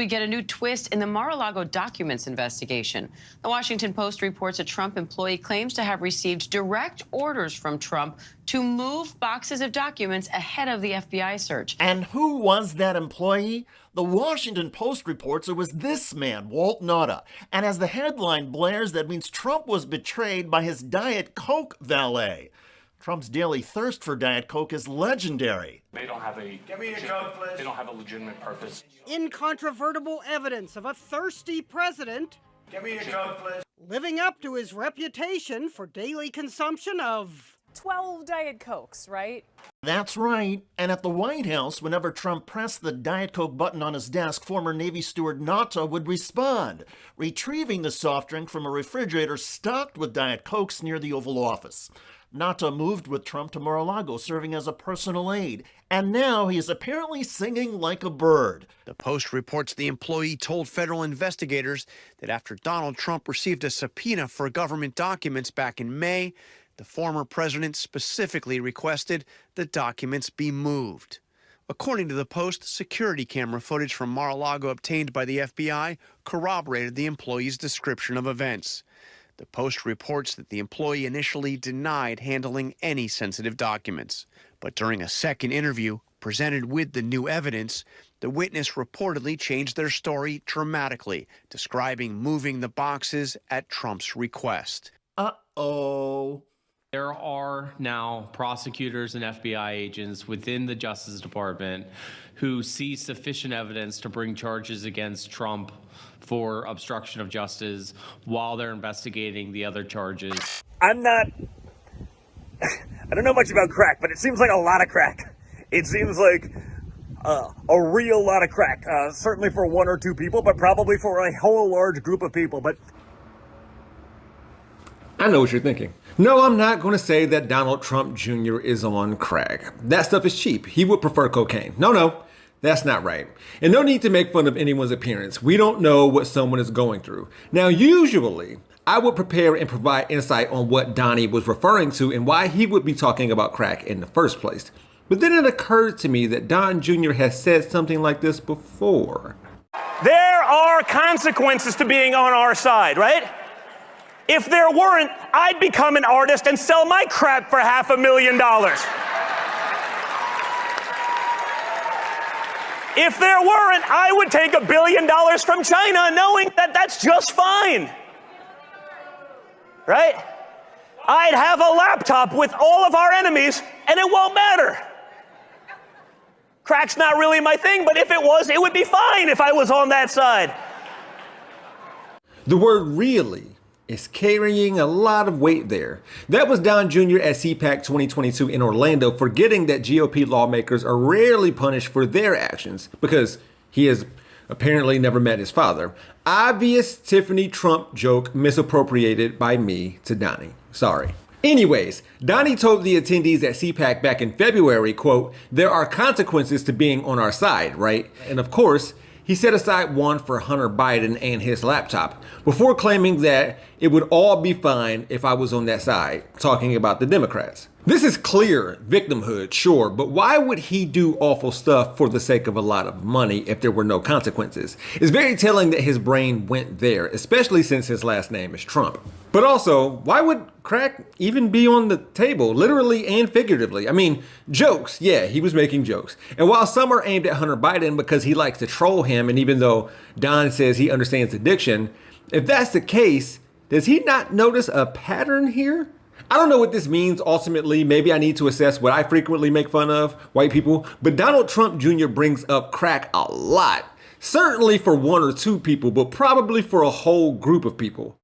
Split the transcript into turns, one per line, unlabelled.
we get a new twist in the Mar-a-Lago documents investigation. The Washington Post reports a Trump employee claims to have received direct orders from Trump to move boxes of documents ahead of the FBI search.
And who was that employee? The Washington Post reports it was this man, Walt Nauta. And as the headline blares, that means Trump was betrayed by his Diet Coke valet. Trump's daily thirst for Diet Coke is legendary.
They don't have a
Give me a Coke, please.
They don't have a legitimate purpose.
Incontrovertible evidence of a thirsty president
Give me a Coke, please.
living up to his reputation for daily consumption of
12 Diet Cokes, right?
That's right. And at the White House, whenever Trump pressed the Diet Coke button on his desk, former Navy steward Nauta would respond, retrieving the soft drink from a refrigerator stocked with Diet Cokes near the Oval Office. Nauta moved with Trump to Mar-a-Lago, serving as a personal aide. And now he is apparently singing like a bird.
The Post reports the employee told federal investigators that after Donald Trump received a subpoena for government documents back in May, the former president specifically requested the documents be moved. According to the Post, security camera footage from Mar-a-Lago obtained by the FBI corroborated the employee's description of events. The Post reports that the employee initially denied handling any sensitive documents. But during a second interview presented with the new evidence, the witness reportedly changed their story dramatically, describing moving the boxes at Trump's request.
Uh-oh.
There are now prosecutors and FBI agents within the Justice Department who see sufficient evidence to bring charges against Trump for obstruction of justice while they're investigating the other charges.
I don't know much about crack, but it seems like a lot of crack. It seems like a real lot of crack, certainly for one or two people, but probably for a whole large group of people. But
I know what you're thinking. No, I'm not going to say that Donald Trump Jr. is on crack. That stuff is cheap. He would prefer cocaine. No, that's not right. And no need to make fun of anyone's appearance. We don't know what someone is going through. Now, usually, I would prepare and provide insight on what Donnie was referring to and why he would be talking about crack in the first place. But then it occurred to me that Don Jr. has said something like this before.
there are consequences to being on our side, right? If there weren't, I'd become an artist and sell my crap for $500,000. If there weren't, I would take $1 billion from China knowing that that's just fine. Right? I'd have a laptop with all of our enemies and it won't matter. Crack's not really my thing, but if it was, it would be fine if I was on that side.
The word really is carrying a lot of weight there. That was Don Jr. at CPAC 2022 in Orlando, forgetting that GOP lawmakers are rarely punished for their actions because he has apparently never met his father. Obvious Tiffany Trump joke misappropriated by me to Donnie. Sorry. Anyways, Donnie told the attendees at CPAC back in February, quote, "There are consequences to being on our side, right?" And of course, he set aside one for Hunter Biden and his laptop before claiming that it would all be fine if I was on that side, talking about the Democrats. This is clear victimhood, sure, but why would he do awful stuff for the sake of a lot of money if there were no consequences? It's very telling that his brain went there, especially since his last name is Trump. But also, why would crack even be on the table, literally and figuratively? I mean, jokes, yeah, he was making jokes. And while some are aimed at Hunter Biden because he likes to troll him, and even though Don says he understands addiction, if that's the case, does he not notice a pattern here? I don't know what this means ultimately. Maybe I need to assess what I frequently make fun of, white people, but Donald Trump Jr. brings up crack a lot. Certainly for one or two people, but probably for a whole group of people.